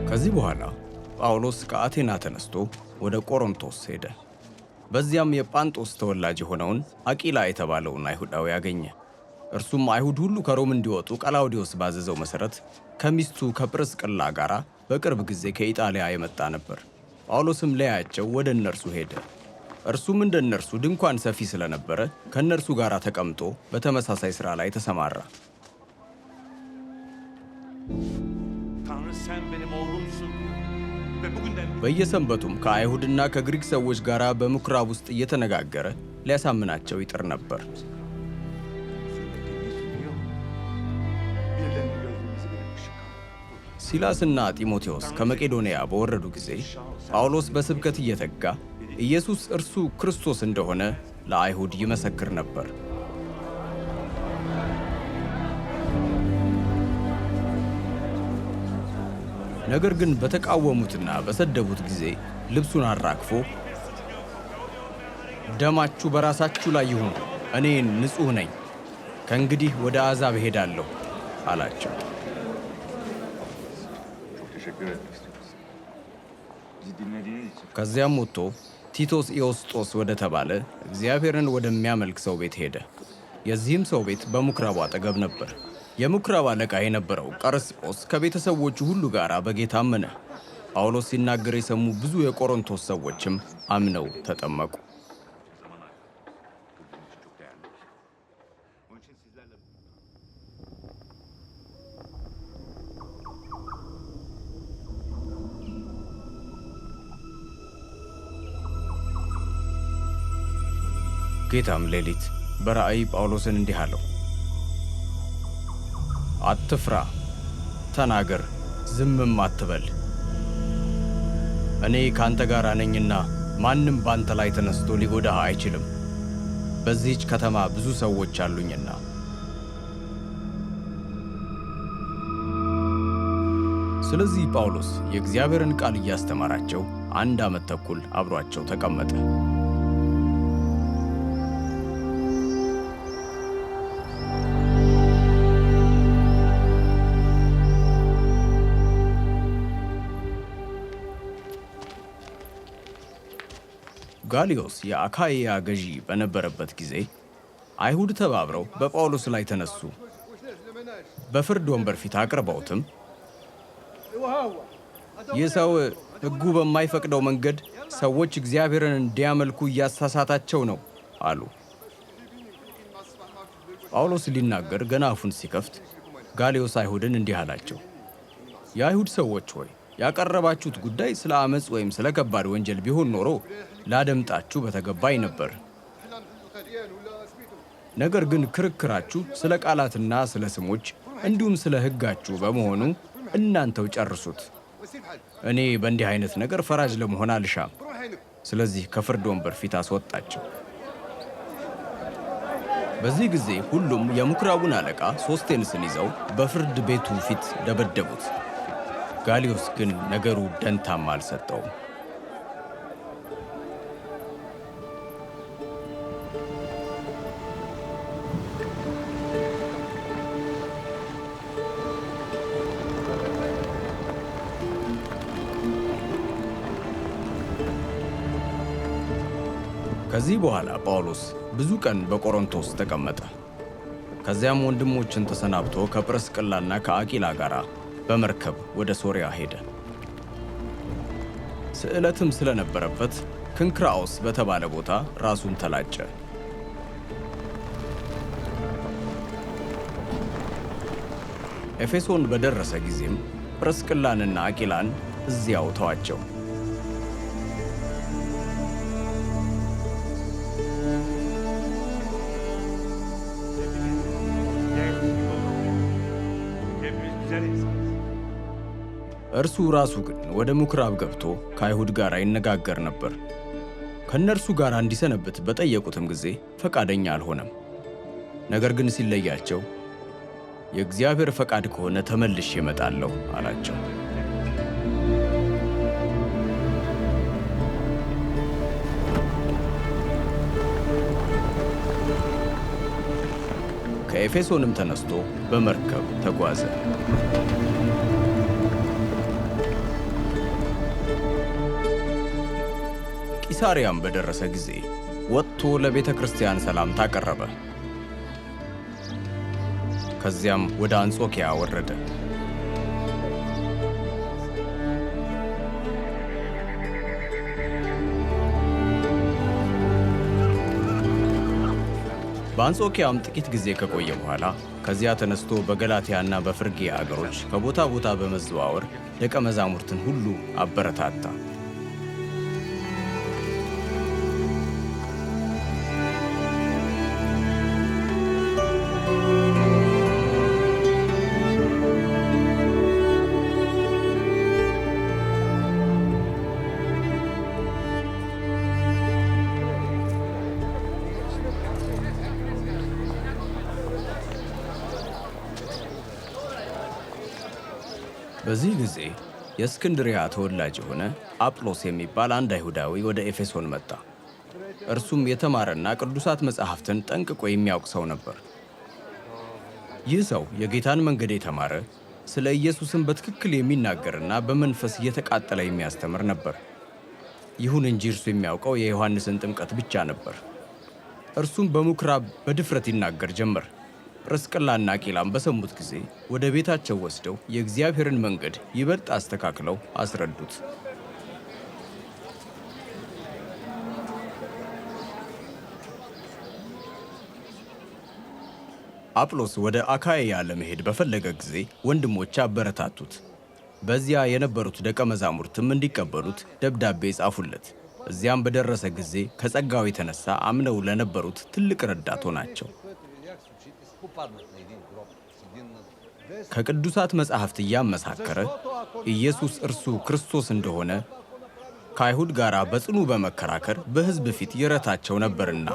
ከዚህ በኋላ ጳውሎስ ከአቴና ተነስቶ ወደ ቆሮንቶስ ሄደ። በዚያም የጳንጦስ ተወላጅ የሆነውን አቂላ የተባለውን አይሁዳዊ አገኘ። እርሱም አይሁድ ሁሉ ከሮም እንዲወጡ ቀላውዲዮስ ባዘዘው መሠረት ከሚስቱ ከጵርስቅላ ጋር በቅርብ ጊዜ ከኢጣሊያ የመጣ ነበር። ጳውሎስም ሊያያቸው ወደ እነርሱ ሄደ። እርሱም እንደ እነርሱ ድንኳን ሰፊ ስለነበረ ከእነርሱ ጋር ተቀምጦ በተመሳሳይ ሥራ ላይ ተሰማራ። በየሰንበቱም ከአይሁድና ከግሪክ ሰዎች ጋር በምኵራብ ውስጥ እየተነጋገረ ሊያሳምናቸው ይጥር ነበር። ሲላስና ጢሞቴዎስ ከመቄዶንያ በወረዱ ጊዜ ጳውሎስ በስብከት እየተጋ ኢየሱስ እርሱ ክርስቶስ እንደሆነ ለአይሁድ ይመሰክር ነበር። ነገር ግን በተቃወሙትና በሰደቡት ጊዜ ልብሱን አራግፎ ደማችሁ በራሳችሁ ላይ ይሁን፣ እኔ ንጹሕ ነኝ፣ ከእንግዲህ ወደ አሕዛብ እሄዳለሁ አላቸው። ከዚያም ወጥቶ ቲቶስ ኢዮስጦስ ወደ ተባለ እግዚአብሔርን ወደሚያመልክ ሰው ቤት ሄደ። የዚህም ሰው ቤት በምኵራቡ አጠገብ ነበር። የምኵራብ አለቃ የነበረው ቀርስጶስ ከቤተሰቦቹ ሁሉ ጋር በጌታ አመነ። ጳውሎስ ሲናገር የሰሙ ብዙ የቆሮንቶስ ሰዎችም አምነው ተጠመቁ። ጌታም ሌሊት በራእይ ጳውሎስን እንዲህ አለው፣ አትፍራ፣ ተናገር፣ ዝምም አትበል። እኔ ካንተ ጋር ነኝና ማንም ባንተ ላይ ተነስቶ ሊጎዳህ አይችልም። በዚህች ከተማ ብዙ ሰዎች አሉኝና። ስለዚህ ጳውሎስ የእግዚአብሔርን ቃል እያስተማራቸው 1 ዓመት ተኩል አብሯቸው ተቀመጠ። ጋልዮስ የአካይያ ገዢ በነበረበት ጊዜ አይሁድ ተባብረው በጳውሎስ ላይ ተነሱ። በፍርድ ወንበር ፊት አቅርበውትም ይህ ሰው ሕጉ በማይፈቅደው መንገድ ሰዎች እግዚአብሔርን እንዲያመልኩ እያሳሳታቸው ነው አሉ። ጳውሎስ ሊናገር ገና አፉን ሲከፍት ጋልዮስ አይሁድን እንዲህ አላቸው፣ የአይሁድ ሰዎች ሆይ ያቀረባችሁት ጉዳይ ስለ ዓመፅ ወይም ስለ ከባድ ወንጀል ቢሆን ኖሮ ላደምጣችሁ በተገባኝ ነበር። ነገር ግን ክርክራችሁ ስለ ቃላትና ስለ ስሞች እንዲሁም ስለ ሕጋችሁ በመሆኑ እናንተው ጨርሱት። እኔ በእንዲህ አይነት ነገር ፈራጅ ለመሆን አልሻም። ስለዚህ ከፍርድ ወንበር ፊት አስወጣቸው። በዚህ ጊዜ ሁሉም የምኵራቡን አለቃ ሶስቴንስን ይዘው በፍርድ ቤቱ ፊት ደበደቡት። ጋልዮስ ግን ነገሩ ደንታም አልሰጠውም። ከዚህ በኋላ ጳውሎስ ብዙ ቀን በቆሮንቶስ ተቀመጠ። ከዚያም ወንድሞችን ተሰናብቶ ከጵርስቅላና ከአቂላ ጋር በመርከብ ወደ ሶርያ ሄደ። ስዕለትም ስለነበረበት ክንክራኦስ በተባለ ቦታ ራሱን ተላጨ። ኤፌሶን በደረሰ ጊዜም ጵርስቅላንና አቂላን እዚያው ተዋቸው። እርሱ ራሱ ግን ወደ ምኵራብ ገብቶ ከአይሁድ ጋር ይነጋገር ነበር። ከእነርሱ ጋር እንዲሰነብት በጠየቁትም ጊዜ ፈቃደኛ አልሆነም። ነገር ግን ሲለያቸው የእግዚአብሔር ፈቃድ ከሆነ ተመልሼ እመጣለሁ አላቸው። ከኤፌሶንም ተነስቶ በመርከብ ተጓዘ። ቂሳሪያም በደረሰ ጊዜ ወጥቶ ለቤተ ክርስቲያን ሰላምታ አቀረበ። ከዚያም ወደ አንጾኪያ ወረደ። በአንጾኪያም ጥቂት ጊዜ ከቆየ በኋላ ከዚያ ተነስቶ በገላትያና በፍርግያ አገሮች ከቦታ ቦታ በመዘዋወር ደቀ መዛሙርትን ሁሉ አበረታታ። በዚህ ጊዜ የእስክንድርያ ተወላጅ የሆነ አጵሎስ የሚባል አንድ አይሁዳዊ ወደ ኤፌሶን መጣ። እርሱም የተማረና ቅዱሳት መጻሕፍትን ጠንቅቆ የሚያውቅ ሰው ነበር። ይህ ሰው የጌታን መንገድ የተማረ፣ ስለ ኢየሱስም በትክክል የሚናገርና በመንፈስ እየተቃጠለ የሚያስተምር ነበር። ይሁን እንጂ እርሱ የሚያውቀው የዮሐንስን ጥምቀት ብቻ ነበር። እርሱም በምኵራብ በድፍረት ይናገር ጀመር። ጵርስቅላና አቂላም በሰሙት ጊዜ ወደ ቤታቸው ወስደው የእግዚአብሔርን መንገድ ይበልጥ አስተካክለው አስረዱት። አጵሎስ ወደ አካይያ ለመሄድ በፈለገ ጊዜ ወንድሞች አበረታቱት። በዚያ የነበሩት ደቀ መዛሙርትም እንዲቀበሉት ደብዳቤ ጻፉለት። እዚያም በደረሰ ጊዜ ከጸጋው የተነሳ አምነው ለነበሩት ትልቅ ረዳት ሆናቸው። ከቅዱሳት መጻሕፍት እያመሳከረ ኢየሱስ እርሱ ክርስቶስ እንደሆነ ከአይሁድ ጋር በጽኑ በመከራከር በሕዝብ ፊት ይረታቸው ነበርና